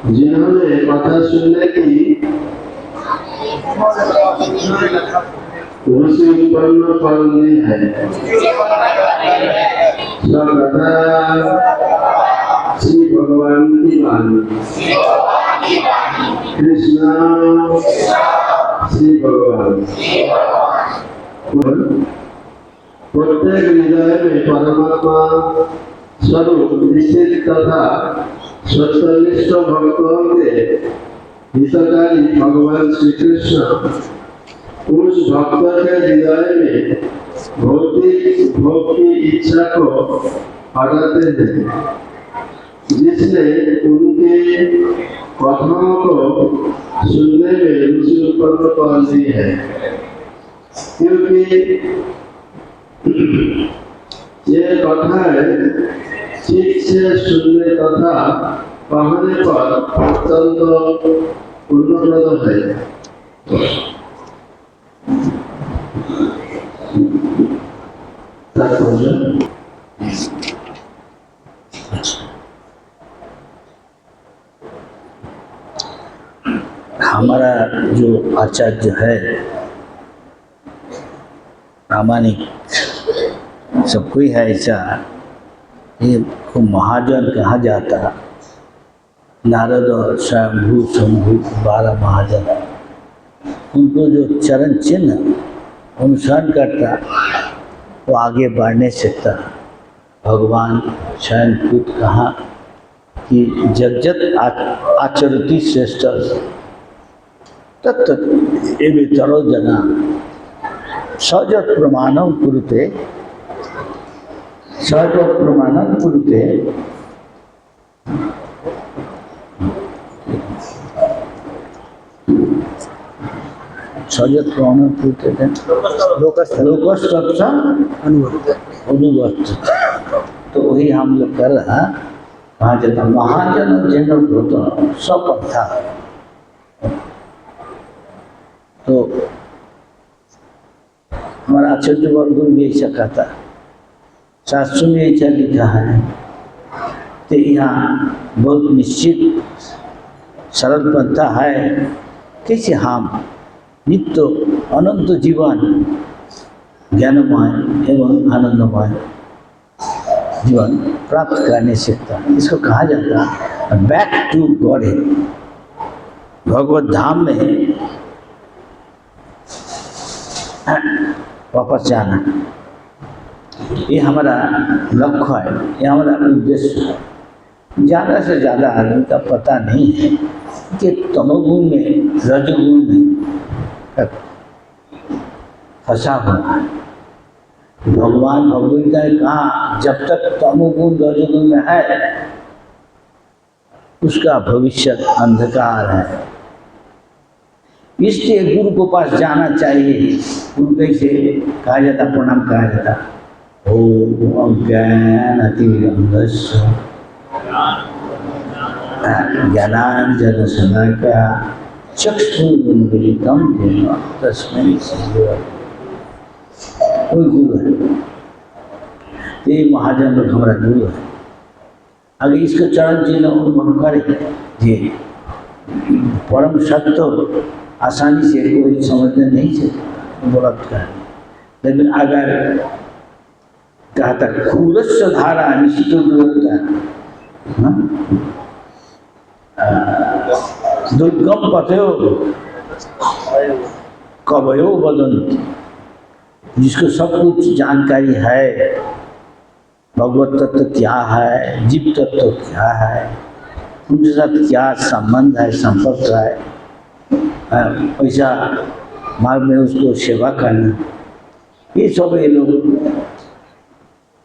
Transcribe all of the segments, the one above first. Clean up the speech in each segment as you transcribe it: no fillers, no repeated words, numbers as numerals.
जिन्होंने कथा सुनने की ऋषि उत्पन्न करनी है, सब कथा श्री भगवान की वाणी, कृष्ण श्री भगवान। प्रत्येक हृदय में परमात्मा स्वरूप निश्चित तथा सत्यनिष्ठ भक्तों के हितकारी भगवान श्री कृष्ण उस भक्त के हृदय में भौतिक भोग की इच्छा को हटाते हैं, जिसने उनके कथाओं को सुनने में रुचि उत्पन्न कर दी है। क्योंकि ये कथाएं ठीक से सुनने तथा पढ़ने पर अत्यंत पुण्यप्रद है। हमारा जो आचार्य है प्रामाणिक, सब कोई है ऐसा, ये को महाजन कहा जाता। नारद और स्वयंभू शंभू 12 महाजन, उनको जो चरण चिन्ह अनुसरण करता वो आगे बढ़ नहीं सकता। भगवान स्वयं खुद कहा कि जगजत आचरति श्रेष्ठ तत्त एवेतरो जना सजत प्रमाणम कुरुते सजत प्रमाणम कुरुते। सजत प्रमाणम कुरुते लोकस्तत्व अनुभव। तो वही हम लोग कर रहा कहा जाता महाजन जन भूत सब था। तो हमारा आचार्य वर्ग भी ऐसा कहता, शास्त्रों में ऐसा लिखा है। तो यहाँ बहुत निश्चित सरल पंथा है, कैसे हम नित्य अनंत जीवन ज्ञानमय एवं आनंदमय जीवन प्राप्त कर नहीं सकता। इसको कहा जाता बैक टू गॉड है, भगवत धाम में वापस जाना। ये हमारा लक्ष्य है, ये हमारा उद्देश्य है। ज़्यादा से ज़्यादा आदमी का पता नहीं है कि तमोगुण में रजोगुण में फंसा हुआ है। भगवान भगवद्गीता ने कहा जब तक तमोगुण रजोगुण में है उसका भविष्य अंधकार है। इसलिए गुरु को पास जाना चाहिए। गुरु कैसे कहा जाता, प्रणाम कहा जाता, ओम अज्ञानातिमिरन्धस्य ज्ञानाञ्जनशलाकया चक्षुरुन्मीलितं येन तस्मै श्रीगुरवे। कोई गुरु है, ये महाजन लोग हमारा गुरु है। अगर इसको चरण चिन्ह अनुभव करे जी परम सत्य आसानी से कोई समझने नहीं सकता उपलब्ध कर। लेकिन अगर कहता खूरस्य धारा निश्चित दुर्गम पथयो कवयो वदंती, जिसको सब कुछ जानकारी है, भगवत तत्व क्या है, जीव तत्व क्या है, उनके साथ क्या संबंध है, संपर्क है, ऐसा मार्ग में उसको सेवा करना, ये सब ये लोग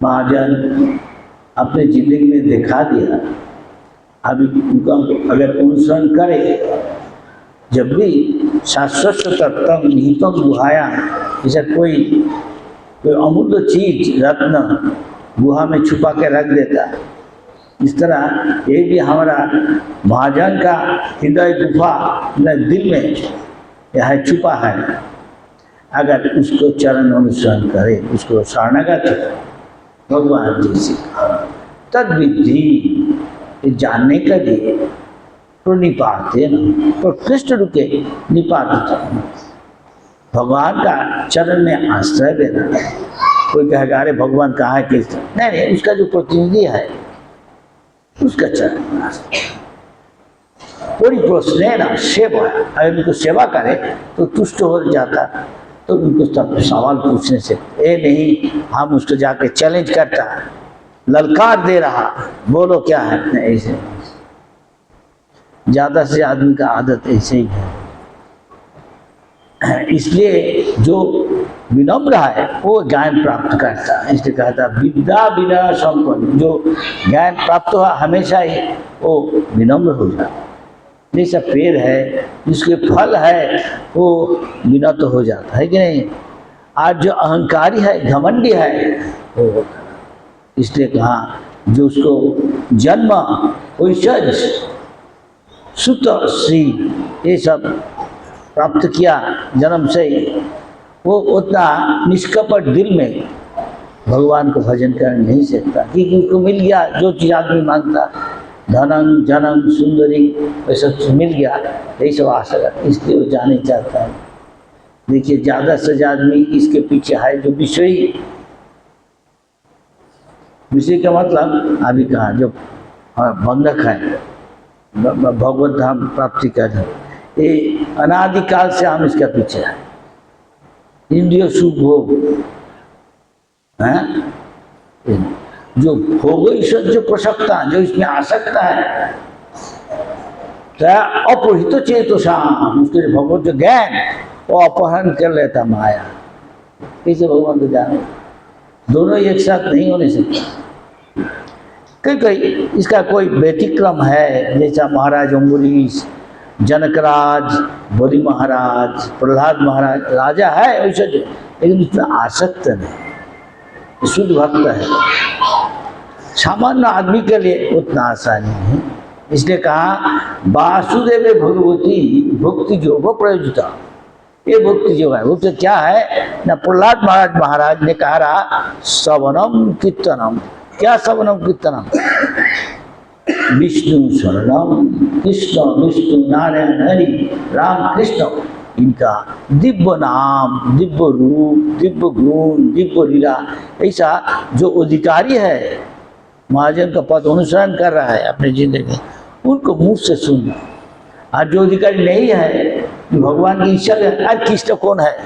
महाजन अपने जिंदगी में दिखा दिया। अभी उनका अगर अनुसरण करे, जब भी शाश्वत तत्व निहितम गुहाया, जैसा कोई अमूल्य चीज रत्न गुहा में छुपा के रख देता, इस तरह ये भी हमारा महाजन का हृदय गुफा दिल में यह छुपा है। अगर उसको चरण अनुसरण करे, उसको शरणागत भगवान जी से तद विधि जानने के लिए प्रणिपाते न प्रकृष्ट रुके निपात भगवान का चरण में आश्रय देना। कोई कहेगा अरे भगवान कहाँ है, किस नहीं, उसका जो प्रतिनिधि है उसका चरण आश्रय पूरी प्रश्न ना सेवा। अगर उनको सेवा करे तो तुष्ट हो जाता, तो उनको सब सवाल पूछने से ये नहीं हम उसको जाके चैलेंज करता, ललकार दे रहा, बोलो क्या है, ऐसे ज़्यादा से आदमी का आदत ऐसे ही है। इसलिए जो विनम्र है वो ज्ञान प्राप्त करता है। इसलिए कहता विद्या बिना संपन्न, जो ज्ञान प्राप्त हुआ हमेशा ही वो विनम्र हो जाता। जैसा पेड़ है जिसके फल है वो विनत हो जाता है कि नहीं। आज जो अहंकारी है, घमंडी है, वो इसलिए कहा जो उसको जन्म वैषज सुत श्री ये सब प्राप्त किया जन्म से, वो उतना निष्कपट दिल में भगवान को भजन कर नहीं सकता, क्योंकि उसको मिल गया जो चीज़ आदमी मांगता, धनम जनम सुंदरी वैसा मिल गया, यही सब आशा करता, इसलिए वो जाने चाहता है। देखिए ज़्यादा से ज़्यादा आदमी इसके पीछे है जो विषय का मतलब अभी कहा जो बंधक है भगवत धाम प्राप्ति का, ये अनादिकाल से हम इसका पीछे है। इंद्रिय सुख भोग है, जो भोग ईश्वर जो प्रसक्ता जो इसमें आ सकता है, अपहृत चेतोषा उसके भगवत जो ज्ञान वो अपहरण कर लेता माया। कैसे भगवान को जाने, दोनों एक साथ नहीं होने सकते। कई कई इसका कोई व्यतिक्रम है, जैसा महाराज अम्बरीश, जनकराज, बलि महाराज, प्रहलाद महाराज राजा है वैसे, लेकिन इसमें आसक्त नहीं, शुद्ध भक्त है। सामान्य आदमी के लिए उतना आसानी है। इसलिए कहा वासुदेव भगवती भक्ति योग प्रयोजिता। ये भक्ति योग है, वो तो क्या है ना, प्रहलाद महाराज ने कहा रहा सवनम कीर्तनम। क्या सवनम कीर्तनम? विष्णु शरणम कृष्ण विष्णु नारायण हरि राम कृष्ण, इनका दिव्य नाम, दिव्य रूप, दिव्य गुण, दिव्य लीला, ऐसा जो अधिकारी है महाजन का पद अनुसरण कर रहा है अपनी जिंदगी, उनको मुंह से सुनना। और जो अधिकारी नहीं है भगवान की इच्छा है, अरे कृष्ण कौन है,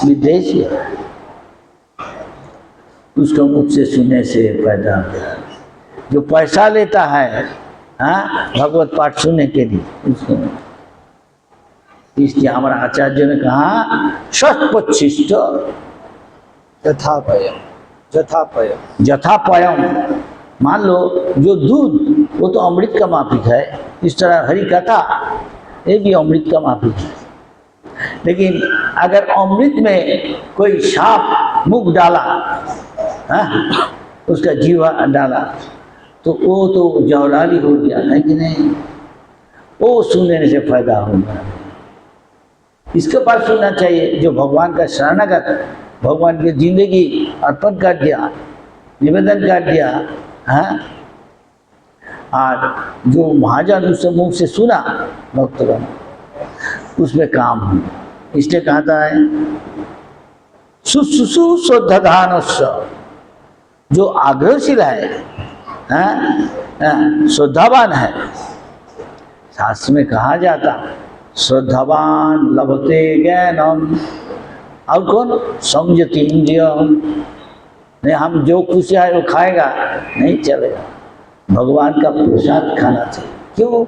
विदेशी है, उसको मुख से सुनने से पैदा होता। जो पैसा लेता है हाँ भगवत पाठ सुनने के लिए, उसको इसलिए हमारा आचार्य ने कहा शतपच्छिष्ट जथापयम। मान लो जो दूध वो तो अमृत का माफिक है, इस तरह हरि कथा ये भी अमृत का माफिक है। लेकिन अगर अमृत में कोई सांप मुख डाला, हाँ उसका जीवा डाला, तो वो तो जहराली हो गया है कि नहीं, वो सुनने से फायदा होगा। इसके पास सुनना चाहिए जो भगवान का शरणागत, भगवान की जिंदगी अर्पण कर दिया, निवेदन कर दिया, हाँ और जो महाजन उससे मुंह से सुना भक्तगण उसमें काम हुआ। इसलिए कहता है सुसुसु शुद्धधानस्य, जो आग्रहशील है, श्रद्धावान है। शास्त्र में कहा जाता श्रद्धावान लभते ज्ञानम, और कौन संयति इंद्रियम। नहीं हम जो खुश है वो खाएगा नहीं चलेगा, भगवान का प्रसाद खाना चाहिए। क्यों?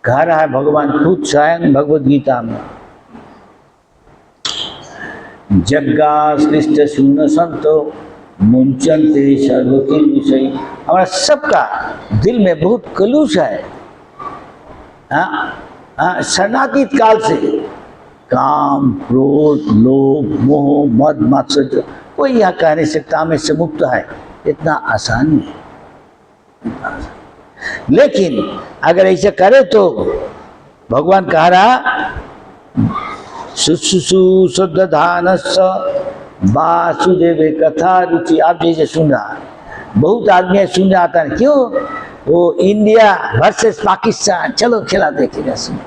कह रहा है भगवान खुद स्वयं भगवद गीता में, जग्गा श्लिष्ट शून्य संतो मुंचनते सर्वकिल विषय। हमारा सबका दिल में बहुत कलुष है, शरणातीत काल से काम क्रोध लोभ मोह मद मात्सर्य, कोई यह कह नहीं सकता हमें से मुक्त है, इतना आसान नहीं। लेकिन अगर ऐसे करे तो भगवान कह रहा शुश्रूषु शुद्धधानस्य वासुदेव कथा रुचि। आप जैसे सुन रहा, बहुत आदमी सुन रहा था, क्यों? वो इंडिया वर्सेस पाकिस्तान, चलो खेला देखेगा सुन।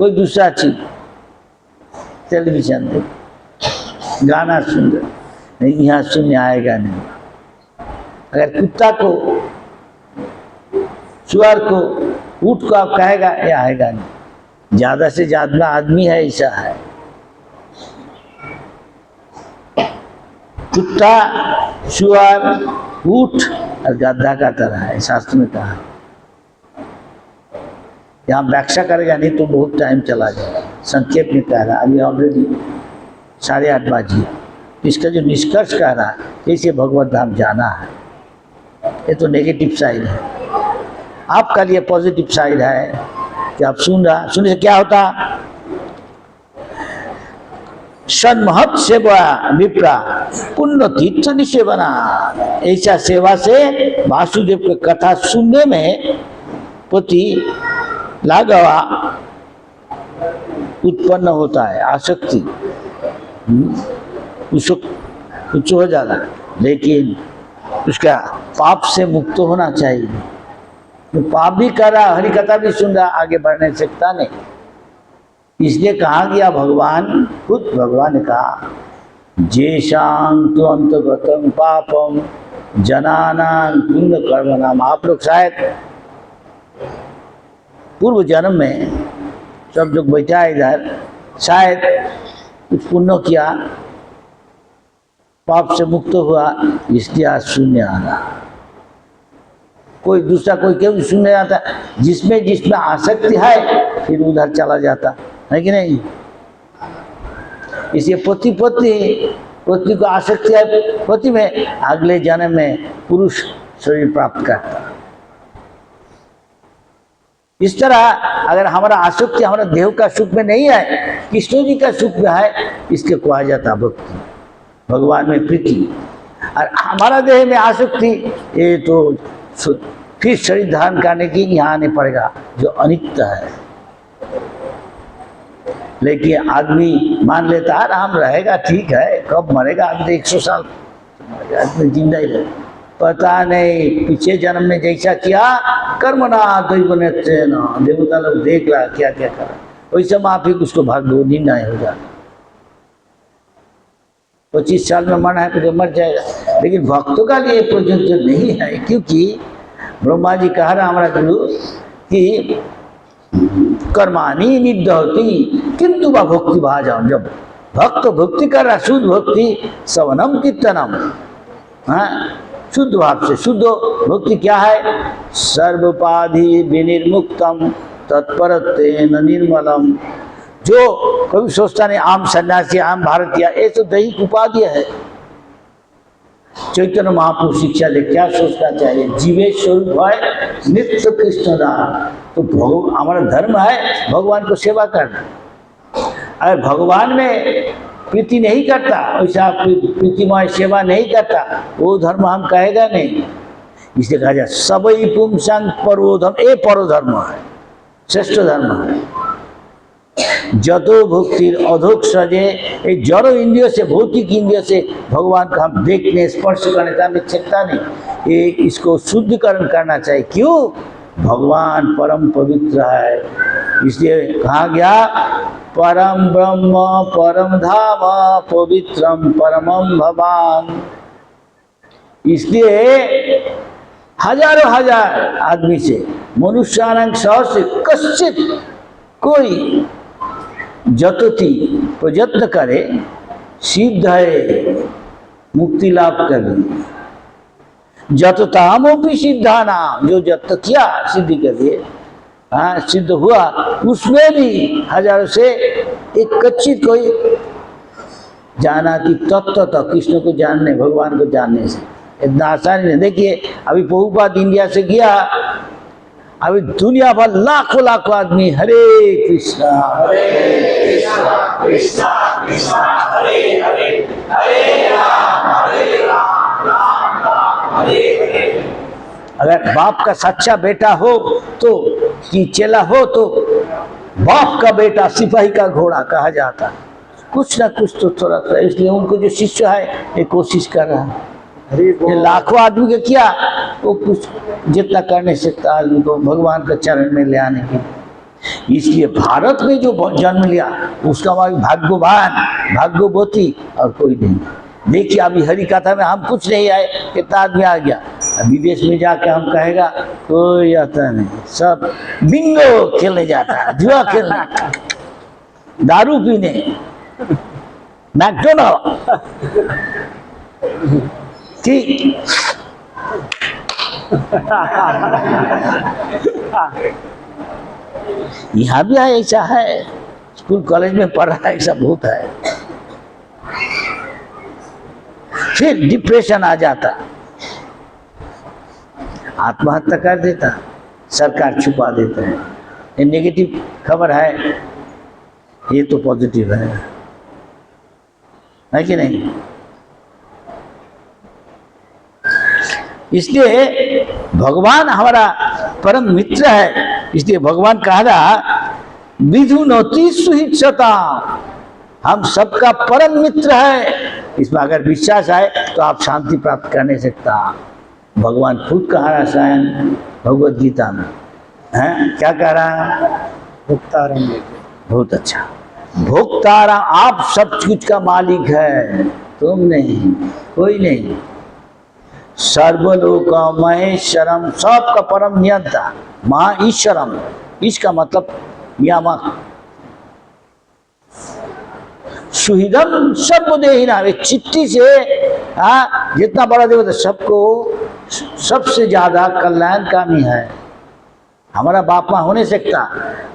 कोई दूसरा चीज टेलीविजन देख, गाना सुन रहे, नहीं यहाँ सुनने आएगा नहीं। अगर कुत्ता को सुअर को ऊँट को आप कहेगा ये आएगा नहीं। ज्यादा से ज्यादा आदमी है ऐसा है, कुत्ता सुअर ऊँट और गधा का तरह है, शास्त्र में कहा। यहाँ व्याख्या करेगा नहीं तो बहुत टाइम चला जाएगा। संक्षेप में कह रहा, अभी ऑलरेडी 8:30 बजे। इसका जो निष्कर्ष कह रहा है कैसे भगवत धाम जाना है, ये तो नेगेटिव साइड है। आपका लिए पॉजिटिव साइड है कि आप सुन रहा, सुनने से क्या होता? सन्महत सेवा विप्रा पुण्य तीर्थ निसेवना। ऐसा सेवा से वासुदेव की कथा सुनने में प्रति लागवा उत्पन्न होता है, आसक्ति कुछ हो जाता है। लेकिन उसका पाप से मुक्त होना चाहिए। तो पाप भी कर रहा, हरि कथा भी सुन रहा, आगे बढ़ नहीं सकता नहीं। इसलिए कहा गया, भगवान खुद भगवान ने कहा जेशां तो अंतगतम पापम जनानां पुण्य कर्मणाम। आप लोग शायद पूर्व जन्म में सब लोग बैठा है इधर, शायद कुछ पुण्य किया, पाप से मुक्त हुआ, इसलिए आज शून्य आ रहा। कोई दूसरा कोई क्यों सुनने आता, जिसमें आसक्ति है फिर उधर चला जाता है कि नहीं। इसलिए पति को आसक्ति है पति में, अगले जन्म में पुरुष शरीर प्राप्त करता। इस तरह अगर हमारा आसक्ति हमारा देह का सुख में नहीं है, कृष्ण जी का सुख में है, इसके कहा जाता भक्ति, भगवान में प्रीति। और हमारा देह में आसक्ति, ये तो फिर शरीर धारण करने की यहाँ आने पड़ेगा, जो अनित्य है। लेकिन आदमी मान लेता है आराम रहेगा, ठीक है, कब मरेगा, अभी तो 100 साल आदमी जिंदा ही रहे, पता नहीं पिछले जन्म में जैसा किया कर्मणा दैवनेत्रेण, देवता लोग देख रहा क्या क्या करा, वैसे माफिक उसको भाग दो, निर्णय हो जाता। 25 साल में मरना है तो मर जाएगा। लेकिन भक्तों का लिए प्रयोजन नहीं है, क्योंकि ब्रह्मा जी कह रहा हमारा गुरु कि कर्माणी निदहति किंतु वह भक्ति भाजम। जब भक्त भक्ति कर रहा, शुद्ध भक्ति सवनम कीर्तनम, शुद्ध भाव से। शुद्ध भक्ति क्या है? सर्वोपाधि विनिर्मुक्तम तत्परत्वेन निर्मलम। जो कभी सोचता नहीं आम सन्यासी आम भारतीय, ये तो दैहिक उपाधि है। चैतन्य महापुरुष शिक्षा दे, क्या सोचना चाहिए? जीवे स्वरूप है नित्य कृष्णदान। तो हमारा धर्म है भगवान को सेवा करना। अगर भगवान में प्रीति नहीं करता, वैसा प्रीतिमय सेवा नहीं करता, वो धर्म हम कहेगा नहीं। इसलिए कहा जाए सबई पुंसंग परोधर्म, ये परोधर्म है, श्रेष्ठ धर्म है। जतो भक्तिर अधोक सजे, ये जड़ इंद्रियों से, भौतिक इंद्रियों से भगवान को हम देखने स्पर्श करने का हमें चेता नहीं। ये इसको शुद्धिकरण करना चाहिए। क्यों? भगवान परम पवित्र है, इसलिए कहा गया परम ब्रह्म परम धाम पवित्रम परमम भवान। इसलिए हजारों हजार आदमी से, मनुष्यानां सहस्र कश्चित, कोई जतति प्रयत्न करे सिद्ध है मुक्ति लाभ कर ली। जततामोपि सिद्धानाम, जो जत किया सिद्धि के लिए, हाँ सिद्ध हुआ, उसमें भी हजारों से एक कच्ची कोई जाना कि तत्व तो कृष्ण को जानने, भगवान को जानने से इतना आसान नहीं। देखिए अभी प्रभुपाद इंडिया से गया, अभी दुनिया भर लाखों लाखों आदमी हरे कृष्णा कृष्णा कृष्णा हरे हरे, हरे राम राम राम हरे हरे। अगर बाप का सच्चा बेटा हो तो, कि चेला हो तो, बाप का बेटा सिपाही का घोड़ा कहा जाता। कुछ ना कुछ तो थोड़ा सा, इसलिए उनको जो शिष्य है ये कोशिश कर रहा है। ये लाखों आदमी के किया, वो कुछ जितना करने सकता आदमी को भगवान के चरण में ले आने की। इसलिए भारत में जो जन्म लिया उसका भाई भाग्यवान भाग्यवती और कोई नहीं। देखिए अभी हरि कथा में हम कुछ नहीं आए, कितना आदमी आ गया। विदेश में जाके हम कहेगा कोई आता नहीं, सब बिंगो खेलने जाता है, जुआ खेलने, दारू पीने, मैकडोनल्ड। ठीक यहाँ भी है, ऐसा है, स्कूल कॉलेज में पढ़ रहा है, ऐसा बहुत है। फिर डिप्रेशन आ जाता, आत्महत्या कर देता, सरकार छुपा देता है। ये नेगेटिव खबर है, ये तो पॉजिटिव है कि नहीं? इसलिए भगवान हमारा परम मित्र है। इसलिए भगवान कह रहा विधुनोति सुहित्सता, हम सबका परम मित्र है। इसमें अगर विश्वास है तो आप शांति प्राप्त कर नहीं सकता। भगवान खुद कह रहा स्वयं भगवद गीता में, हैं क्या कह रहा है? भोक्ताराम। बहुत अच्छा, भोक्ताराम, आप सब कुछ का मालिक है, तुम नहीं, कोई नहीं। सर्वलोकमय शरम, सबका परम नियंता, महा ईश्वरम, इसका मतलब नियामक। सुहृदम सर्वदेहिना, वे चिट्ठी से जितना बड़ा देवता सबको सबसे ज्यादा कल्याणकामी है। हमारा बाप माँ हो नहीं सकता,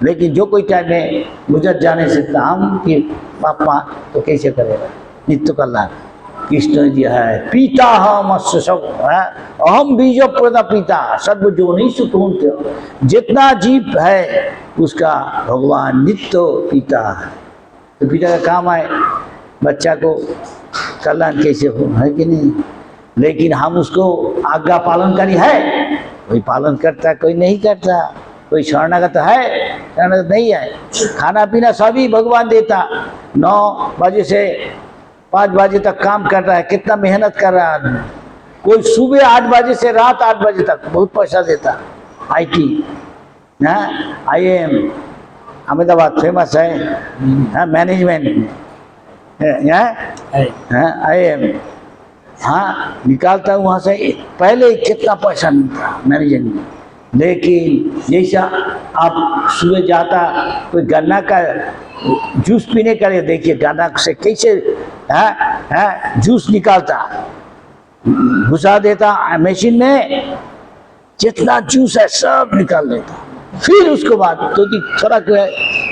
लेकिन जो कोई टाइम में गुजर जा नहीं सकता, हम कि बाप माँ तो कैसे करेगा नित्य कल्याण। कृष्ण जी है पिता, हम सब है, अहम बीज प्रदा पिता सर्व जो नहीं सुख, जितना जीव है उसका भगवान नित्य पिता है। तो पिता का काम है बच्चा को कल्याण कैसे हो, है कि नहीं? लेकिन हम उसको आज्ञा पालनकारी है, कोई पालन करता कोई नहीं करता, कोई शरणागत है शरणागत नहीं है। खाना पीना सभी भगवान देता, 9 बजे से 5 बजे तक काम कर रहा है, कितना मेहनत कर रहा है आदमी। कोई सुबह 8 बजे से रात 8 बजे तक बहुत पैसा देता। IT IIM अहमदाबाद फेमस है, मैनेजमेंट IIM, हाँ निकालता है वहाँ से। पहले कितना पैसा मिलता मैनेजमेंट में, लेकिन जैसा आप सुबह जाता कोई गन्ना का जूस पीने के लिए, देखिए गन्ना से कैसे जूस निकालता, घुसा देता मशीन में, जितना जूस है सब निकाल देता। फिर उसके बाद तो फर्क है,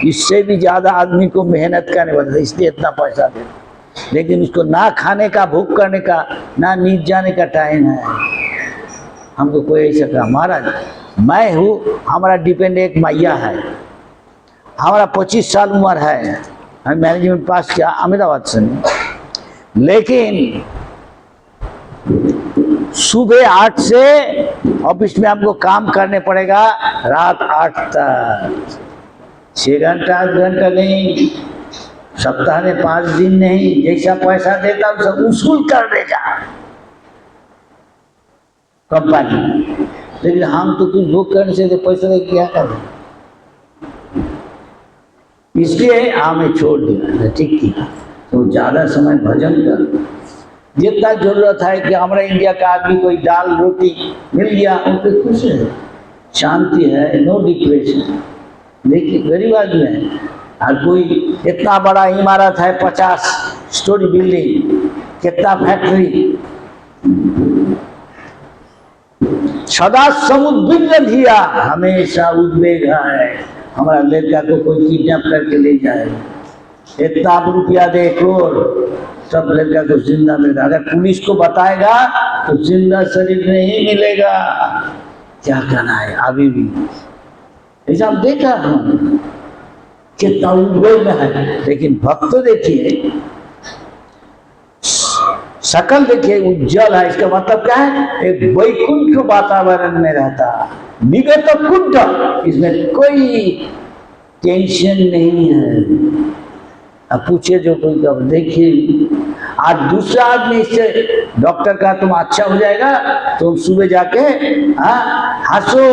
इससे भी ज्यादा आदमी को मेहनत करने पड़ता, इसलिए इतना पैसा देता। लेकिन उसको ना खाने का, भूख करने का, ना नींद जाने का टाइम है। हमको कोई ऐसा कहा महाराज मैं हूँ, हमारा डिपेंड एक मैया है, हमारा 25 साल उम्र है, हम मैनेजमेंट पास किया अहमदाबाद से, लेकिन सुबह 8 से ऑफिस में हमको काम करने पड़ेगा रात 8 तक। 6 घंटा 8 घंटा नहीं, सप्ताह में 5 दिन नहीं, जैसा पैसा देता उसे उसूल कर देगा कंपनी। लेकिन हम तो कुछ भूख करने से पैसा दे क्या करें, इसलिए हमें छोड़ दिया। ठीक किया। तो ज़्यादा समय भजन कर, जितना जरूरत है कि हमारा इंडिया का आदमी कोई दाल रोटी मिल गया उनके खुश है, शांति है, नो डिप्रेशन। देखिए गरीब आदमी है, और कोई इतना बड़ा इमारत है 50 स्टोरी बिल्डिंग, कितना फैक्ट्री, सदा समुद्र धिया हमेशा उद्वेग है, हमारा लड़का को कोई किडनैप करके ले जाए, इतना रुपया दे करोड़, सब लड़का को जिंदा मिलेगा। अगर पुलिस को बताएगा तो जिंदा शरीर नहीं मिलेगा। क्या करना है अभी भी, ऐसा हम देखा हम कितना उद्वेग में है। लेकिन भक्त तो देखिए शकल देखिए उज्जवल है, इसका मतलब क्या है, एक वैकुंठ वातावरण में रहता, विगत कुंठ, इसमें कोई टेंशन नहीं है। अब पूछिए जो कोई कब देखिए, आज दूसरा आदमी इससे डॉक्टर का तुम अच्छा हो जाएगा, तुम सुबह जाके हंसो,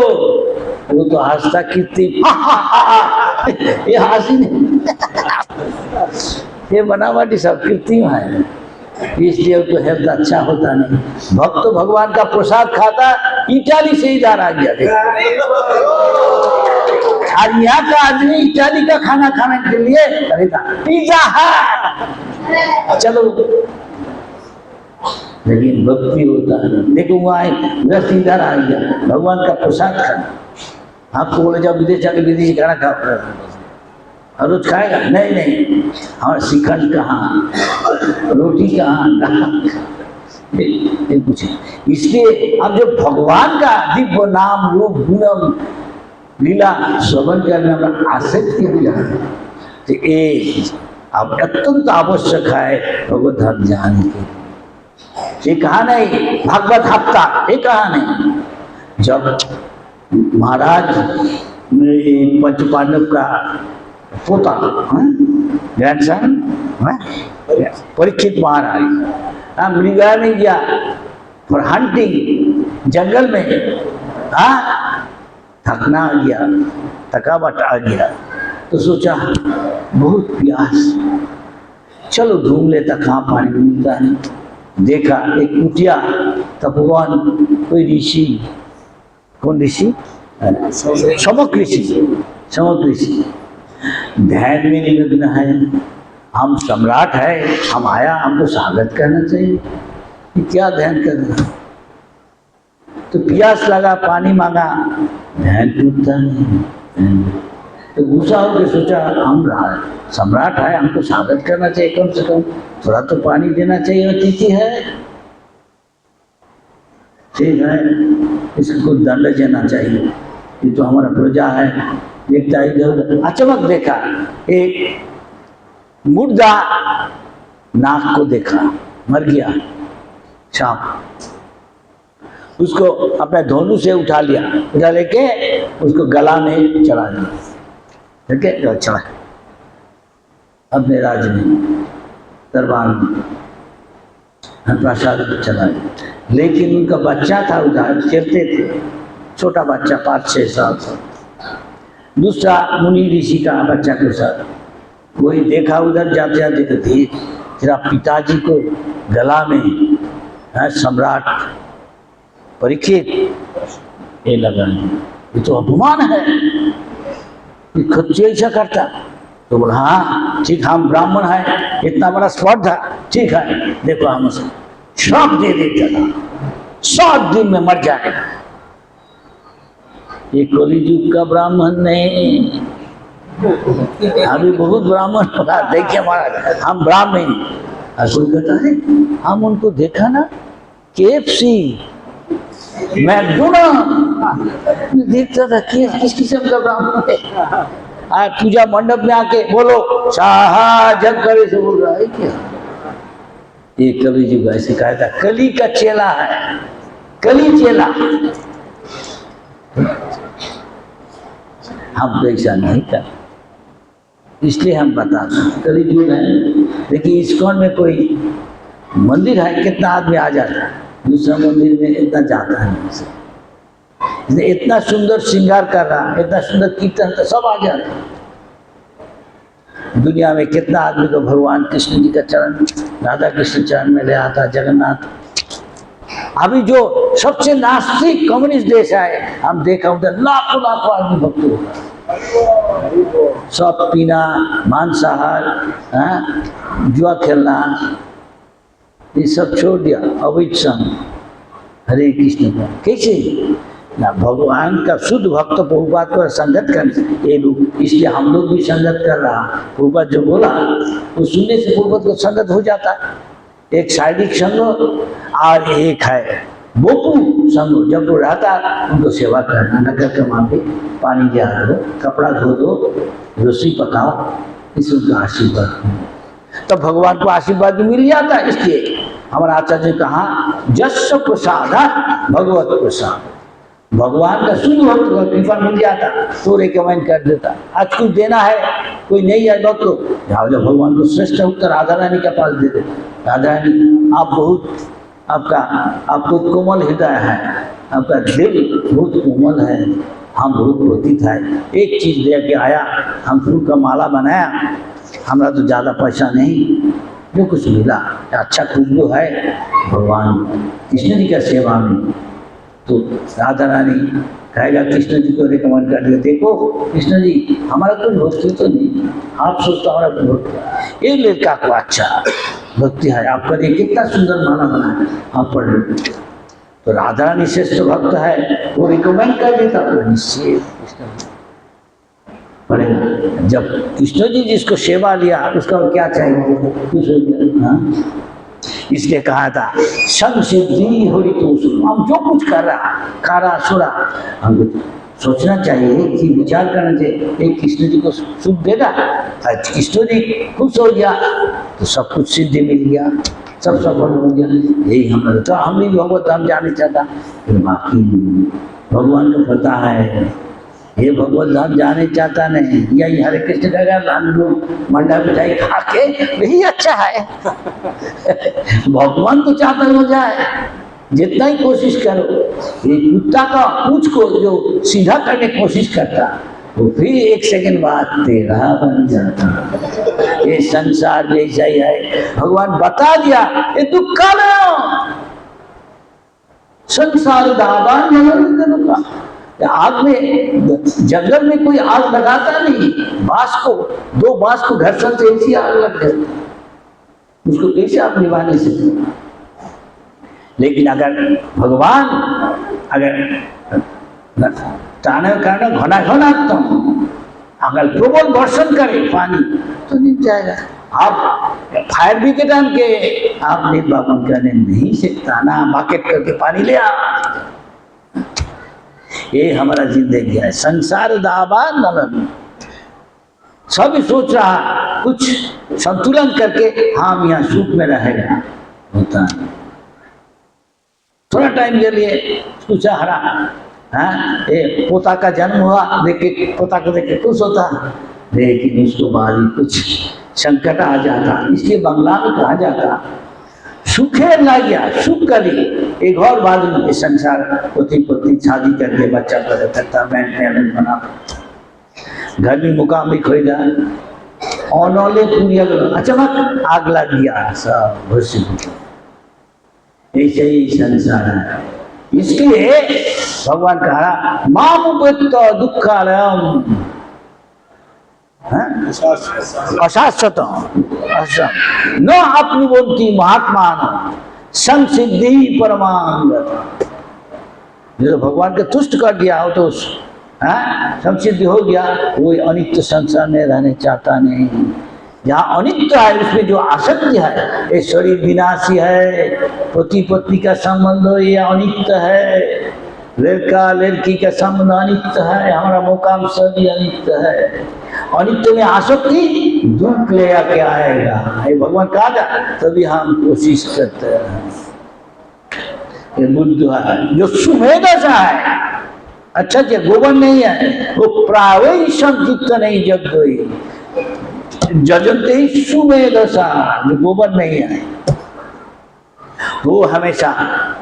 वो तो हंसता कितनी ये हंसी नहीं ये बनावटी सब कृत्रिम है, इसलिए उसको हेल्थ अच्छा होता नहीं। भक्त तो भगवान का प्रसाद खाता, इटाली से इधर आ गया, और यहाँ का आदमी इटाली का खाना खाने के लिए पिज्जा है, चलो। लेकिन भक्ति होता है, देखो वहाँ दस इधर आ गया, भगवान का प्रसाद खाना। आपको बोले जाओ विदेश जाके विदेशी खाना खाओ, और रोज खाएगा? नहीं नहीं, और श्रीखंड कहाँ, रोटी कहाँ, पूछे। इसलिए अब जो भगवान का दिव्य नाम रूप गुणम लीला श्रवण करने में आसक्ति हो जाए तो ये अब अत्यंत आवश्यक है भगवत धर्म जानने के लिए। ये कहा नहीं भागवत हफ्ता, ये कहा नहीं। जब महाराज पंचपांडव का पोता ग्रैंडसन परीक्षित महाराज मृगा में गया फॉर हंटिंग जंगल में, थकना आ गया, थकावट आ गया, तो सोचा बहुत प्यास, चलो ढूंढ लेता कहाँ पानी मिलता है। देखा एक कुटिया, तपोवन, कोई ऋषि, कौन ऋषि, शमक ऋषि, शमक ऋषि ध्यान में निमग्न है। हम सम्राट है, हम आया, हमको स्वागत करना चाहिए, क्या ध्यान करना। तो प्यास लगा, पानी मांगा, ध्यान टूटता नहीं। तो गुस्सा होकर सोचा हम सम्राट है, हमको स्वागत करना चाहिए, कम से कम थोड़ा तो पानी देना चाहिए, अतिथि है, ठीक है, इसको दंड देना चाहिए, ये तो हमारा प्रजा है। देखता इधर अचानक देखा एक मुर्दा नाक को देखा, मर गया सांप, उसको अपने धोनू से उठा लिया, उठा लेके उसको गला में चढ़ा दिया, ठीक है, चढ़ा अपने राज्य में दरबार में प्रसाद चला। लेकिन उनका बच्चा था उधर, खेलते थे, छोटा बच्चा 5-6 साल का, दूसरा मुनि ऋषि का बच्चा के साथ, वही देखा उधर जाते जाते थे, तेरा पिताजी को गला में है सम्राट परीक्षित, ये लगा ये तो अपमान है, ये खुद से ऐसा करता। तो बोला हाँ ठीक, हम ब्राह्मण है, इतना बड़ा स्पर्धा, ठीक है, देखो हम उसे श्राप दे देता था, 7 दिन में मर जाएगा। ये कलियुग का ब्राह्मण नहीं, अभी बहुत ब्राह्मण होगा, देखिए महाराज हम ब्राह्मण। कोई कहता है हम उनको देखा ना KFC मैकडोनल्ड देखता था, किस किस्म का ब्राह्मण है। आज पूजा मंडप में आके बोलो शाह जग करे से बोल रहा है क्या? ये कवि जी ऐसे कहा था, कली का चेला है, कली चेला। हम तो ऐसा नहीं कर, इसलिए हम बताते हैं कलयुग है। देखिए इस्कॉन में कोई मंदिर है, कितना आदमी आ जाता है, दूसरा मंदिर में इतना जाता है नहीं से। इसलिए इतना सुंदर श्रृंगार कर रहा, इतना सुंदर कीर्तन, तो सब आ जाता है। दुनिया में कितना आदमी को भगवान कृष्ण जी का चरण, राधा कृष्ण चरण में ले आता जगन्नाथ। अभी जो सबसे नास्तिक कम्युनिस्ट देश है, हम देखा उधर लाखों लाखों आदमी भक्त होगा, सब पीना, मांसाहार, जुआ खेलना, ये सब छोड़ दिया, अवैध संग, हरे कृष्ण का। कैसे ना भगवान का शुद्ध भक्त प्रभुपाद पर संगत कर ये लोग, इसलिए हम लोग भी संगत कर रहा। प्रभुपाद जो बोला वो सुनने से प्रभुपाद को संगत हो जाता है। एक शारीरिक संग और एक है बोपू संग। जब वो रहता उनको सेवा करना, नगर के मांगे पानी दिया दो, कपड़ा धो दो, रोटी पकाओ, इस उनका आशीर्वाद, तब भगवान को आशीर्वाद मिल जाता। इसलिए हमारा आचार्य ने कहा जस प्रसादा भगवत प्रसाद, भगवान का शुद्ध भक्त को कृपा मिल जाता तो रिकमेंड कर देता। आज कुछ देना है, कोई नहीं है भक्त, जाओ जब भगवान को श्रेष्ठ उत्तर राधा रानी के पास दे दे। राधा रानी आप बहुत, आपको कोमल हृदय है, आपका दिल बहुत कोमल है, हम बहुत क्रोधित है, एक चीज लेके आया, हम फूल का माला बनाया, हमारा तो ज़्यादा पैसा नहीं, जो कुछ मिला अच्छा खुशबू है भगवान कृष्ण जी का सेवा में। तो राधा रानी कहेगा कृष्ण जी को रिकमेंड कर दिया, देखो कृष्ण जी हमारा कोई भक्ति तो नहीं, आप सोचते हमारा कोई भक्ति, ये लड़का को अच्छा भक्ति है, आपका ये कितना सुंदर माला बना है, आप पढ़ लो। तो राधा रानी श्रेष्ठ भक्त है, वो रिकमेंड कर देता, निश्चय कृष्ण जी पढ़ेगा। जब कृष्ण जी जिसको सेवा लिया उसका क्या चाहिए, कुछ हो गया। हाँ, इसलिए कहा था संग सिद्धि हो रही तो हम जो कुछ कर रहा, खा रहा, सो रहा, हमको सोचना चाहिए कि विचार करना चाहिए, एक कृष्ण जी को सुख देगा, कृष्ण जी खुश हो गया तो सब कुछ सिद्धि मिल गया, सब सफल हो गया। यही हमारा, तो हम भी भगवत धाम जाने चाहता, बाकी भगवान को पता है ये भगवत धाम जाने चाहता नहीं, यही हरे कृष्ण का हम लोग मंडा मिठाई खा के यही अच्छा है। भगवान तो चाहता हो जाए, जितना ही कोशिश करो, ये कुत्ता का पूंछ को जो सीधा करने की कोशिश करता वो फिर एक सेकंड बाद तेरा बन जाता। ये संसार जैसा ही है, भगवान बता दिया ये दुख का ना, संसार दावान का। आग में, जंगल में कोई आग लगाता नहीं, बांस को, दो बांस को घर्षण से ऐसी आग लग जाती, उसको कैसे आप निभाने से। लेकिन अगर भगवान अगर ताने करना घना घना तो अगर प्रबल वर्षण करे पानी तो निभ जाएगा। आप फायर ब्रिगेड के आप निर्वापन करने नहीं सकता ना, बाकेट करके पानी ले आ। ये हमारा जिंदगी है, संसार दावा नलन। सब सोच रहा कुछ संतुलन करके हम यहाँ सुख में रहेगा, होता है थोड़ा टाइम के लिए कुछ हरा। हाँ, ये पोता का जन्म हुआ, देख के पोता को देख के खुश होता, लेकिन उसको बाद ही कुछ संकट आ जाता। इसलिए बंगला में कहा जाता सुखे ना गया सुख करी, एक और बात में संसार पति पत्नी शादी करके बच्चा पैदा करता, बैंक बना, घर में मुकाम भी खरीदा, औनौले पूरी अचानक आग लग गया, सब भूसी। ऐसे ही संसार है। इसलिए भगवान कहा मामुपेत्त दुःखालयम् अशाश्वत न अपनुबंती महात्मान संसिद्धि परमांगत। जो भगवान को तुष्ट कर दिया हो तो संसिद्धि हो गया, कोई अनित्य संसार में रहने चाहता नहीं। जहाँ अनित्य है उसमें जो आसक्ति है, ये शरीर विनाशी है, पति पत्नी का संबंध ये अनित्य है, लड़का लड़की का संबंध अनित्य है, हमारा मुकाम सभी अनित्य है। अनित्य में आसक्ति दुख ले आके आएगा, ये भगवान कहा था, तभी हम कोशिश करते हैं। ये बुद्ध है जो सुमेध सा है, अच्छा गोबर नहीं है, वो प्रावई संयुक्त नहीं जग गई। जजते ही सुमेधसा, जो गोबर नहीं है वो हमेशा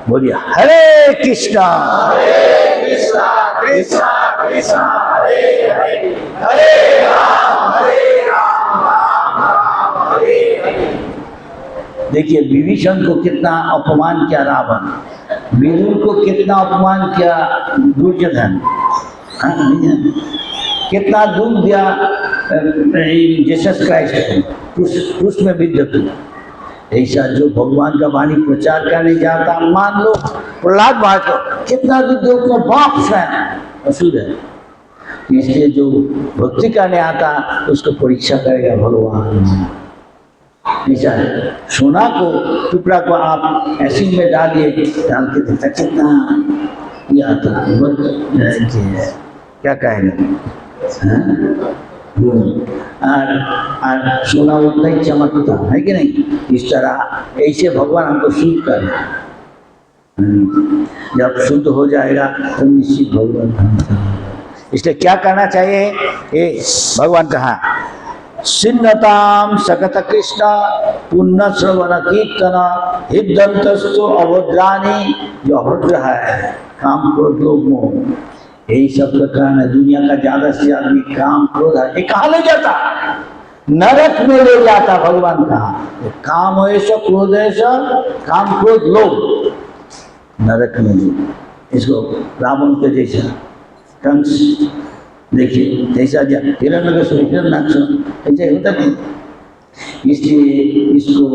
बोलिए हरे कृष्णा कृष्णा कृष्णा कृष्णा हरे हरे, हरे राम राम राम हरे हरे। देखिए विभीषण को कितना अपमान किया रावण, विदुर को कितना अपमान किया दुर्योधन, कितना दुख दिया जीसस क्राइस्ट उसमें विद्य किया। ऐसा जो भगवान का वाणी प्रचार करने जाता, मान लो प्रहलाद महाराज कितना दुख को बाप स्वयं असुर है, इसलिए जो भक्ति करने आता उसको परीक्षा करेगा भगवान। ऐसा है, सोना को टुकड़ा को आप एसिड में डालिए, डाल के देखता कितना ये आता क्या कहेगा, और सोना उतना ही चमकता है कि नहीं। इस तरह ऐसे भगवान हमको शुद्ध कर, जब शुद्ध हो जाएगा तो निश्चित भगवान। इसलिए क्या करना चाहिए, ये भगवान कहा सिन्नताम सकत कृष्ण पुण्य श्रवण कीर्तन हिदंतस्तु अभद्रानी, जो अभद्र है काम क्रोध लोभ मोह, यही सब का कारण है। दुनिया का ज्यादा से आदमी काम क्रोध है, ये कहाँ ले जाता, नरक में ले जाता। भगवान कहा काम ऐसा क्रोध ऐसा काम क्रोध लोभ नरक में ले, इसको रावण के जैसा कंस देखिए जैसा हिरण्यकश्यप ऐसे होता नहीं। इसलिए इसको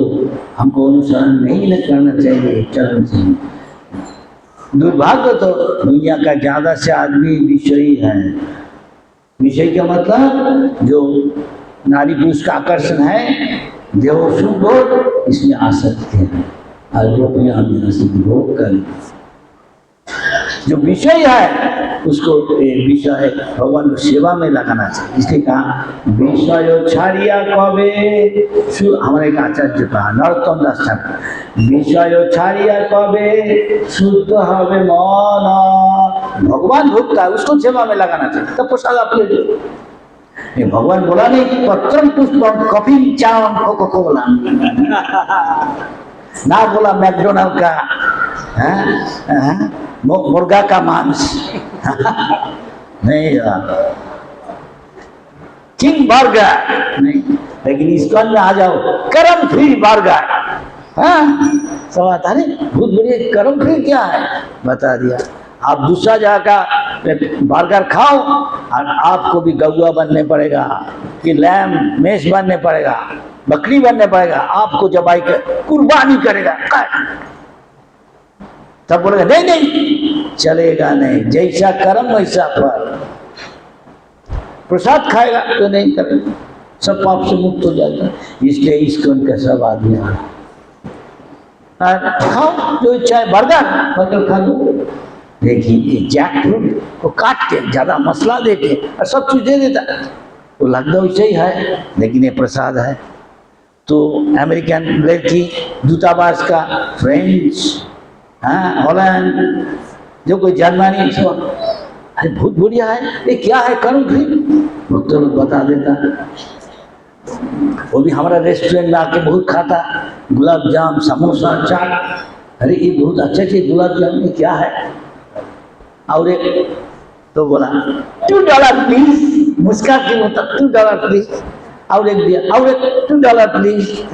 हमको अनुसरण नहीं करना चाहिए, चलन चाहिए। दुर्भाग्य तो दुनिया का ज्यादा से आदमी विषयी है। विषय का मतलब जो नारी पुरुष का आकर्षण है, देव सुख इसमें आसक्ति है, भोग कर जो विषय है उसको विषय भगवान को सेवा में लगाना चाहिए। इसलिए कहा विषय छाड़िया कबे, हमारे एक आचार्य कहा नरोत्तम दास ठाकुर, विषय छाड़िया कबे शुद्ध हवे मन, भगवान भोगता है उसको सेवा में लगाना चाहिए, तब प्रसाद आप ले दो। ये भगवान बोला नहीं पत्रम पुष्पम कॉफी चावल को बोला ना, बोला मैकडोनल्ड का मुर्गा का मांस नहीं, किंग बर्गर नहीं, लेकिन इसको में आ जाओ कर्म फ्री बर्गर। सब आता है बहुत बढ़िया, कर्म फ्री क्या है बता दिया। आप दूसरा जगह का बर्गर खाओ और आपको भी गौआ बनने पड़ेगा कि लैम मेष बनने पड़ेगा, बकरी बनने पड़ेगा, आपको जबाई कर कुर्बानी करेगा, तब बोलेगा नहीं नहीं चलेगा नहीं, जैसा कर्म वैसा फल। प्रसाद खाएगा तो नहीं करेगा, सब पाप से मुक्त हो जाएगा। इसलिए इसको उनका सब आदमी खाओ जो इच्छा है, बर्गर खा लो। देखिए ये जैक फ्रूट को काट के ज्यादा मसला दे के और सब चीज दे देता, वो लगता वैसे ही है लेकिन ये प्रसाद है। तो अमेरिकन लड़की दूतावास का, फ्रेंच, हॉलैंड, जो कोई जर्मनी, सब अरे बहुत बढ़िया है, ये क्या है कर्म फ्री, भक्त लोग बता देता। वो भी हमारा रेस्टोरेंट में आके बहुत खाता, गुलाब जाम समोसा चाट, अरे ये बहुत अच्छा चीज गुलाब जाम में क्या है, और एक तो बोला $2 प्लीज, मुस्का के बोलता $2 प्लीज, और एक दिया, और एक $2 प्लीज,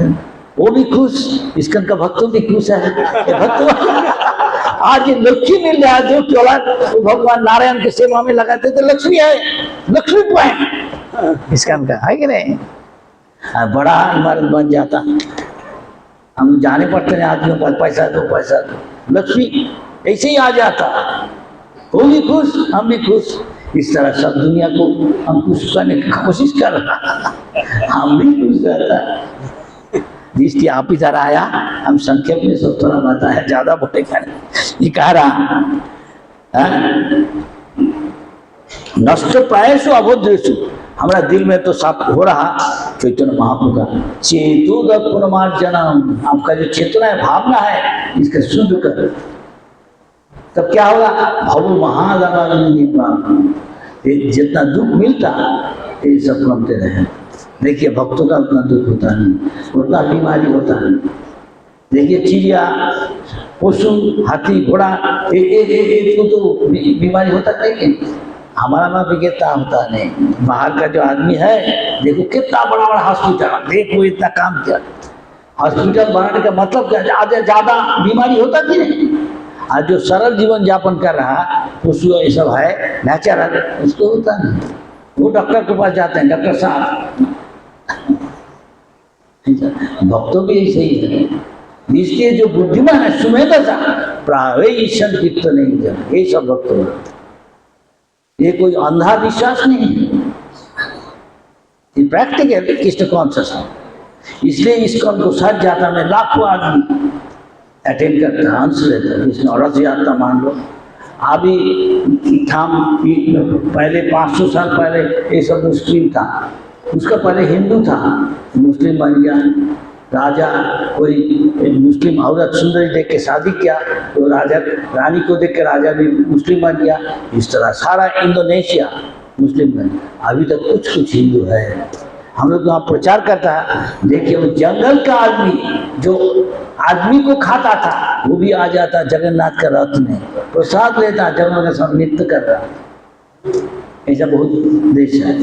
वो भी खुश, इसकन का भक्तों भी खुश है। भक्तों आज ये लक्ष्मी मिल रहा है, जो $2 भगवान नारायण के सेवा में लगाते तो लक्ष्मी है, लक्ष्मी पॉइंट इसकन का है कि नहीं। बड़ा इमारत बन जाता, हम जाने पड़ते हैं आदमियों पर पैसा दो पैसा दो, लक्ष्मी ऐसे ही आ जाता, वो भी खुश हम भी खुश। इस तरह सब दुनिया को हम खुश करने की कोशिश कर रहा, हम भी खुश रहता। जिसकी आप इधर आया, हम संक्षेप में सब थोड़ा बताया, ज्यादा बोलेगा नहीं। ये कह रहा नष्ट प्रायसु अबोधेषु, हमारा दिल में तो साफ हो रहा चैतन्य महाप्रभु का चेतु दत्पुरमार्जनम, आपका जो चेतना है भावना है इसका शुद्ध कर, तब क्या होगा भव महादान, जितना दुख मिलता ये सब कमते रहे, देखिए भक्तों का उतना दुख होता नहीं, उतना बीमारी होता नहीं। देखिए चिड़िया, पशु, हाथी, घोड़ा, एक को तो बीमारी होता नहीं, हमारा ना विज्ञता होता नहीं। बाहर का जो आदमी है देखो कितना बड़ा बड़ा हॉस्पिटल, देखो इतना काम किया। हॉस्पिटल बनाने का मतलब क्या, आज ज़्यादा बीमारी होता कि नहीं। आज जो सरल जीवन यापन कर रहा पशु ये सब है नेचुरल, उसको होता नहीं। वो डॉक्टर के पास जाते हैं, डॉक्टर साहब। भक्तों भी ऐसे ही है, इसलिए जो बुद्धिमान है सुमेधा सा प्रावेशन चित्त नहीं जब, ये सब भक्त हैं। ये कोई अंधा विश्वास नहीं है, ये प्रैक्टिकल कृष्ण कॉन्शियस है। इसलिए इसको हमको सच जाता में लाखों आदमी अटेंड करता है, अंश लेता है। इसमें रथ यात्रा मान लो, अभी पहले 500 साल पहले ये सब मुस्लिम था, उसका पहले हिंदू था, मुस्लिम बन गया। राजा कोई मुस्लिम औरत सुंदरी देख के शादी किया तो राजा रानी को देख के राजा भी मुस्लिम बन गया। इस तरह सारा इंडोनेशिया मुस्लिम बन गया। अभी तक कुछ कुछ हिंदू है। हम लोग वहाँ प्रचार करता है, देखिए वो जंगल का आदमी जो आदमी को खाता था वो भी आ जाता जगन्नाथ का रथ में, प्रसाद लेता, जगन्नाथ का सब नृत्य कर रहा। ऐसा बहुत देश है।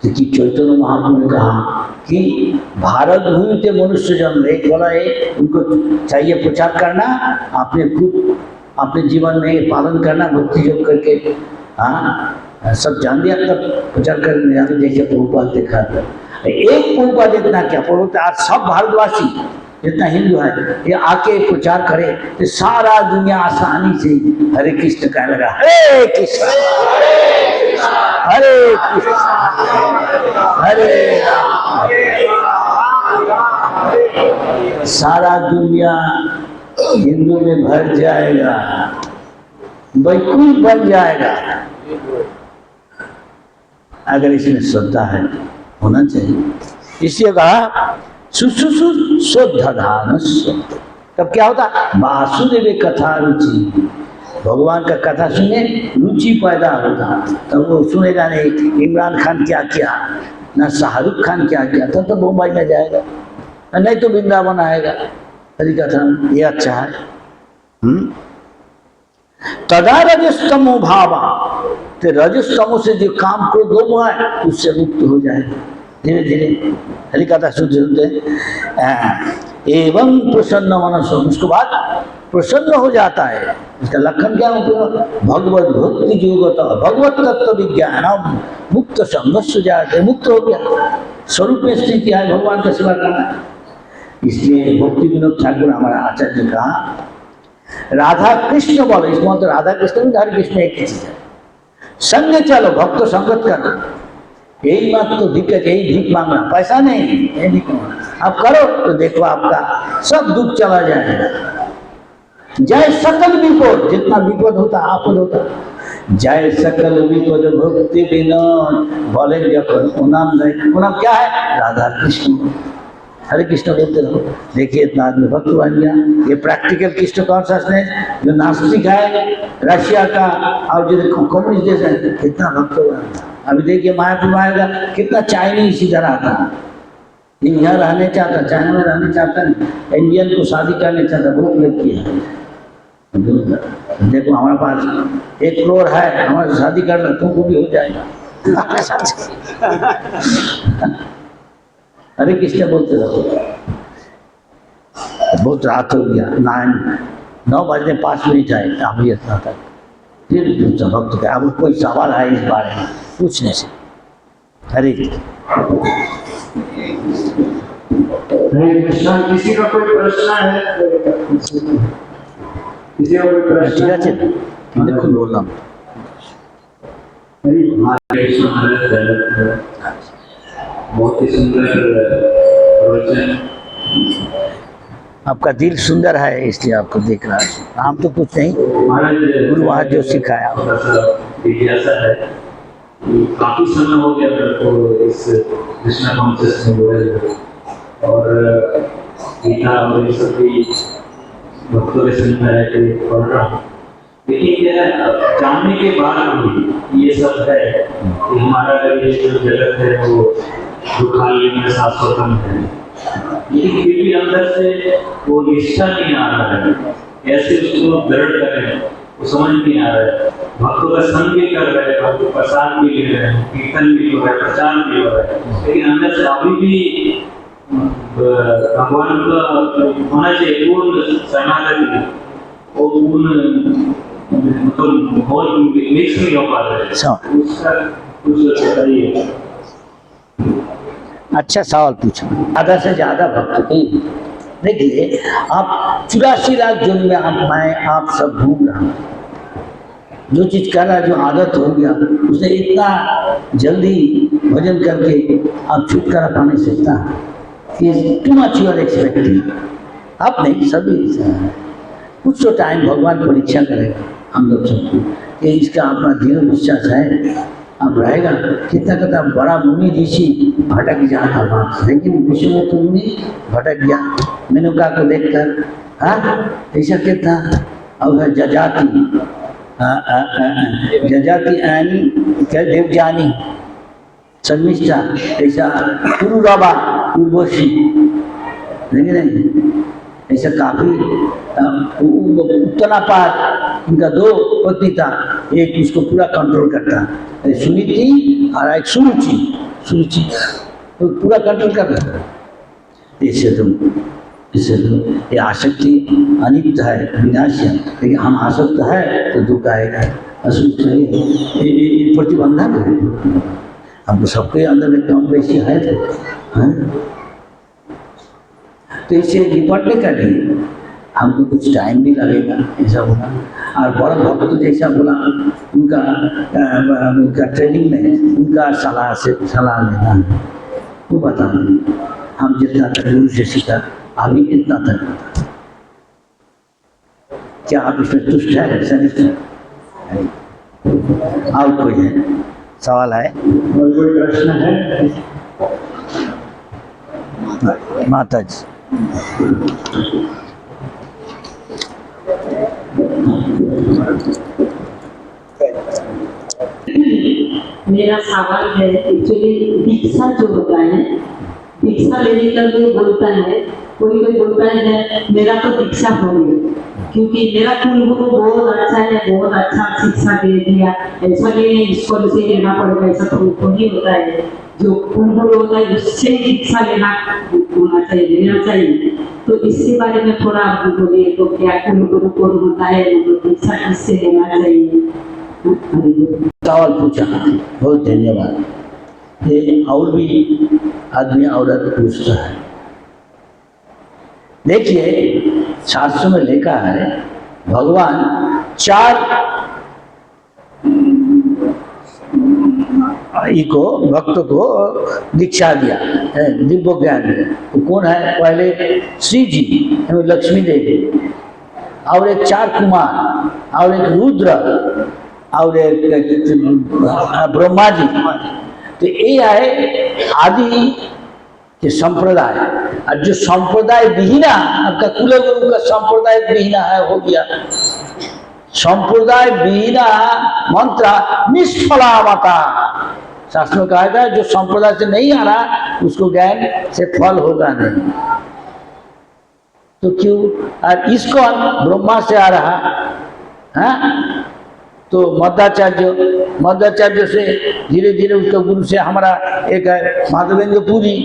कि चैतन्य महाप्रभु ने कहा कि भारत भूमि के मनुष्य जन्म, एक बोला है उनको चाहिए प्रचार करना, अपने खुद अपने जीवन में पालन करना, भक्ति योग करके। हाँ सब जान दिया, तब प्रचार करने जाते। देखिए प्रभुपाद देखा था, एक प्रभुपाद इतना क्या प्रभुपाद, आज सब भारतवासी जितना हिंदू है ये आके प्रचार करे तो सारा दुनिया आसानी से हरे कृष्ण कहने लगा। हरे कृष्ण हरे कृष्ण हरे राम, सारा दुनिया हिंदू में भर जाएगा, वैकुंठ बन जाएगा। अगर इसमें श्रद्धा है होना चाहिए। इसलिए कहा सुश्रुषु शुद्धधानस्व। तब क्या होता, वासुदेव कथा रुचि, भगवान का कथा सुने रुचि पैदा होता। तब वो सुनेगा नहीं इमरान खान क्या किया, ना शाहरुख खान क्या किया, तब तो मुंबई में जाएगा, नहीं तो वृंदावन आएगा हरि कथा। ये अच्छा है। तदा रजस्तमो भावा, तो रजस्तमो से जो काम क्रोध लोभ है उससे मुक्त हो जाएगा धीरे धीरे। हरि कथा सुनते एवं प्रसन्न मनस, उसके बाद प्रसन्न हो जाता है। इसका लक्षण क्या होगा, भगवत भक्ति योगता भगवत तत्व विज्ञान मुक्त संघर्ष जाते, मुक्त हो गया, स्वरूप में स्थिति है, भगवान का सेवा करना। इसलिए भक्ति विनोद ठाकुर हमारा आचार्य ने कहा राधा कृष्ण बोलो, इसमें तो राधा कृष्ण भी हरे कृष्ण एक ही चीज है। संग चलो, भक्त संगत करना, यही मत तो दिक्कत, यही भीख मांगना, पैसा नहीं यही भीख मांगना। अब करो तो देखो आपका सब दुख चला जाएगा। जय सकल विपद, जितना विपद होता आपद होता, जय सकल विपद भक्ति विनोद बोले जब नाम नहीं, नाम क्या है, राधा कृष्ण हरे कृष्ण बोलते रहो। देखिए इतना आदमी भक्त बन गया। ये प्रैक्टिकल कृष्ण कॉन्शियसनेस, जो नास्तिक है रशिया का और जो कम्युनिस्ट देश है कितना भक्त बन गया। अभी देखिए मायापुर आएगा कितना चाइनीज इधर आता है, यहाँ रहने चाहता, चाइना में रहने चाहता नहीं, इंडियन को शादी करने चाहता, बहुत लड़की है। देखो हमारे पास 1 करोड़ है, हमारे शादी करना तुमको भी हो जाएगा। हरे कृष्ण बोलते रहो। बहुत रात हो गया, 9 बजने 5 मिनट आए अभी इतना तक। फिर दूसरा भक्त का अब कोई सवाल है इस बारे में पूछने से। हरे कृष्ण, किसी का कोई प्रश्न है? किसी का कोई प्रश्न है? देखो बोलना बहुत ही सुंदर प्रवचन। आपका दिल सुंदर है इसलिए आपको देख रहा है, हम तो कुछ नहीं, गुरु वहाँ जो सिखाया। जिज्ञासा है, काफी समय हो गया मेरे को इस कृष्णा कॉन्शियस में बोले, और गीता और ये सब भी भक्तों के संग में रह के पढ़ रहा हूँ। लेकिन क्या है, जानने के बाद भी ये सब है कि हमारा ये जो जगत है वो दुखालय में शाश्वतम है, लेकिन फिर भी अंदर से वो निष्ठा नहीं आ रहा है, कैसे उसको दृढ़ करें वो समझ नहीं आ रहा है। भक्तों का संग भी कर रहे हैं, भक्त प्रसाद भी ले रहे हैं, कीर्तन भी हो रहा है, प्रचार भी हो रहा है, लेकिन अंदर से अभी भी भगवान का होना चाहिए पूर्ण शरणागति, वो पूर्ण मतलब बहुत मिक्स नहीं हो पा रहा है, उसका कुछ बताइए। अच्छा सवाल पूछा। आधा से ज़्यादा भक्त नहीं। देखिए, आप 84 लाख जन्म में आप सब भूल रहा हूँ। जो चीज़ कर रहा है, जो आदत हो गया, उसे इतना जल्दी भजन करके आप छुटकारा पा नहीं सकता। ये too much you are expecting. आप नहीं, सभी कुछ तो टाइम भगवान परीक्षा करेगा हम लोग सबको कि इसका अपना दृढ़ विश्वास है, अब रहेगा। कितना बड़ा मुनि ऋषि भटक जाता वहाँ, लेकिन विश्वनाथ मुनि भटक गया मेनका को देखकर। हाँ, ऐसा कितना। अब है जजाति आनी क्या देवजानी शर्मिष्ठा, ऐसा पुरुरवा उर्वशी, नहीं ऐसा काफी उत्तनापात, इनका 2 पत्नी था, एक इसको पूरा कंट्रोल करता, सुनीति और एक सुरुचि तो पूरा कंट्रोल कर रहा है। इससे तो ये आसक्ति अनित्य है, विनाशी है, लेकिन हम आसक्त है तो दुख आएगा। असुख ये प्रतिबंधक है, हमको सबके अंदर में कम बेसी है तो इससे निपटने का लिए हमको कुछ टाइम भी लगेगा, ऐसा बोला। और बड़ा भक्त जैसा बोला, उनका ट्रेनिंग में उनका सलाह लेना है, वो बता हम जितना तक गुरु से सीखा अभी इतना तक बता। क्या आप इसमें तुष्ट है? संतुष्ट? और कोई है सवाल है? और कोई प्रश्न है? माता जी। मेरा सवाल है, एक्चुअली दीक्षा जो होता है, दीक्षा लेने का जो बोलता है, कोई बोलता है मेरा तो दीक्षा हो गई क्योंकि मेरा कुलगुरु बहुत अच्छा है, बहुत अच्छा शिक्षा दे दिया, ऐसा नहीं इसको से लेना पड़ेगा, ऐसा तो नहीं होता है। जो कुलगुरु होता है उससे दीक्षा लेना होना चाहिए, लेना चाहिए। तो इसके बारे में थोड़ा आप बोलिए, तो क्या कुलगुरु कौन होता है, दीक्षा किससे लेना चाहिए? सवाल पूछा, बहुत धन्यवाद। ये और भी आदमी औरत पूछता है। देखिए, शास्त्र में लिखा है भगवान 4 को भक्त को दीक्षा दिया, दिव्य ज्ञान में। तो कौन है? पहले श्री जी, लक्ष्मी देवी, और एक 4 कुमार, और एक रुद्र, और एक ब्रह्मा जी। तो ये है आदि के संप्रदाय। और जो संप्रदाय विहीना, आपका कुलगुरु का संप्रदाय विहीना है, हो गया संप्रदाय विहीना मंत्र निष्फला मता। शास्त्र में कहा था जो संप्रदाय से नहीं आ रहा उसको ज्ञान से फल होगा नहीं। तो क्यों? और इसको ब्रह्मा से आ रहा है, तो मध्वाचार्य से धीरे धीरे उसका गुरु से हमारा एक है माधवेंद्रपुरी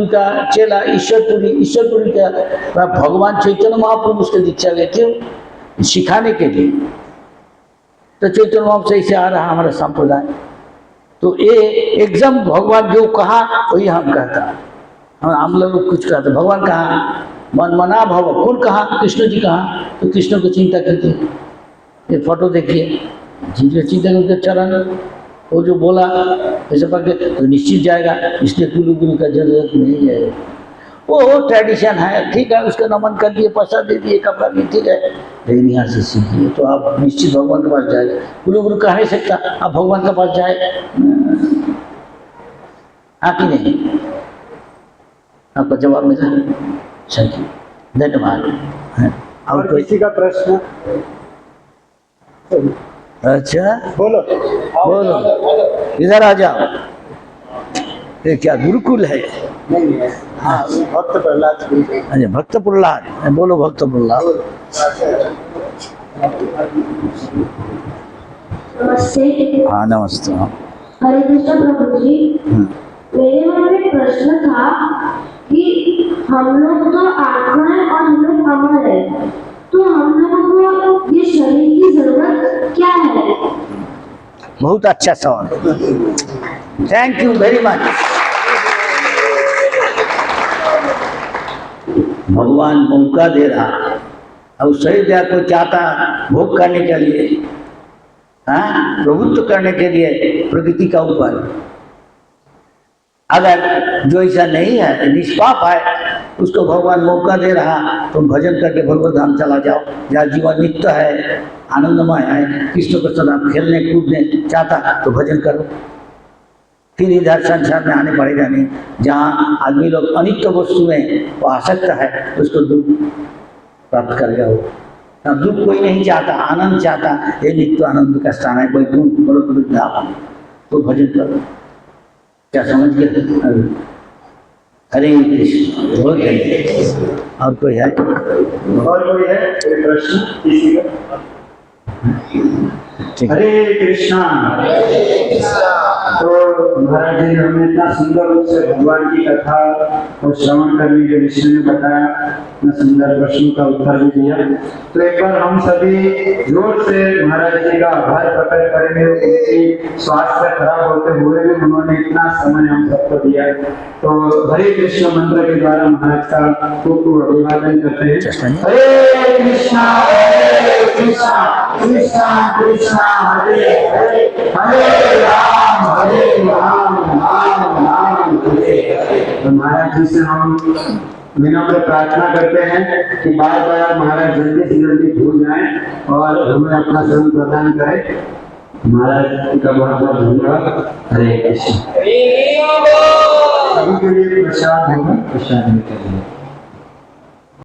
का चेला ईश्वरपुरी का भगवान चैतन्य महाप्रभु उसके दीक्षा गए, क्यों? सिखाने के लिए। तो चैतन्य महाप्रभु से आ रहा हमारा संप्रदाय। तो ये एकदम भगवान जो कहा वही हम कहता, हम लोग कुछ कहते। भगवान कहा मन मना भव, कौन कहा? कृष्ण जी कहा। तो कृष्ण को चिंता कीजिए, ये फोटो देखिए, जिनके चिंता करके चरण वो जो बोला ऐसे पकड़े तो निश्चित जाएगा, इसलिए गुरु का जरूरत नहीं है। वो ट्रेडिशन है, ठीक है, उसका नमन कर दिए, पैसा दे दिए, कपड़ा दिए, ठीक है, लेकिन यहाँ से सीखिए तो आप निश्चित भगवान के पास जाएगा। गुरु कह नहीं सकता आप भगवान के पास जाए, हाँ कि नहीं? आपका जवाब मिला? थैंक यू, धन्यवाद। और किसी का प्रश्न? अच्छा बोलो बोलो, इधर आ जाओ। ये क्या गुरुकुल है? नहीं है। हाँ, भक्त प्रहलाद गुरुकुल। अच्छा, भक्त प्रहलाद, बोलो भक्त प्रहलाद। नमस्ते। हाँ नमस्ते। हाँ। हरे कृष्ण प्रभु जी, मेरे मन में प्रश्न था कि हम लोग तो आत्मा है और हम लोग अमर है, तो हम लोगों को ये शरीर की जरूरत क्या है? बहुत अच्छा सवाल, थैंक यू वेरी मच। भगवान मौका दे रहा और शरीर दिया कोई चाहता भोग करने के लिए, हाँ, प्रभुत्व करने के लिए प्रकृति का ऊपर। अगर जो ऐसा नहीं है, निष्पाप है, उसको भगवान मौका दे रहा, तुम भजन करके भगवत धाम चला जाओ, जहाँ जीवन नित्य है, आनंदमय है, कृष्ण को सदा खेलने कूदने चाहता तो भजन करो। फिर इधर संसार में आने पड़ेगा नहीं, जहाँ आदमी लोग अनित्य वस्तु में वो आसक्त है, उसको दुख प्राप्त कर जाओ। अब दुख कोई नहीं चाहता, आनंद चाहता, ये नित्य आनंद का स्थान है, कोई दुख बोलो तो भजन करो। क्या समझ गए? हरे कृष्ण। बहुत धन्यवाद। और कोई है? और कोई है? कोई प्रश्न किसी का? हरे कृष्णा। तो महाराज जी ने हमें इतना सुंदर रूप से भगवान की कथा और श्रवण करने के विषय में बताया, इतना सुंदर प्रश्नों का उत्तर भी दिया। तो एक बार हम सभी जोर से महाराज जी का आभार प्रकट करेंगे। उनकी स्वास्थ्य खराब होते हुए भी उन्होंने इतना समय हम सबको दिया। तो हरे कृष्ण मंत्र के द्वारा महाराज का खूब खूब अभिवादन करते हैं। हरे कृष्णा कृष्णा कृष्णा हरे हरे, हरे राम राम राम हरे हरे। तो महाराज जी से हम विनम्र प्रार्थना करते हैं कि बार बार महाराज जल्दी से जल्दी भूल जाएं और हमें अपना धर्म प्रदान करें। महाराज का बहुत बहुत धन्यवाद। हरे कृष्ण। सभी के लिए प्रसाद होगा, प्रसाद में करिए।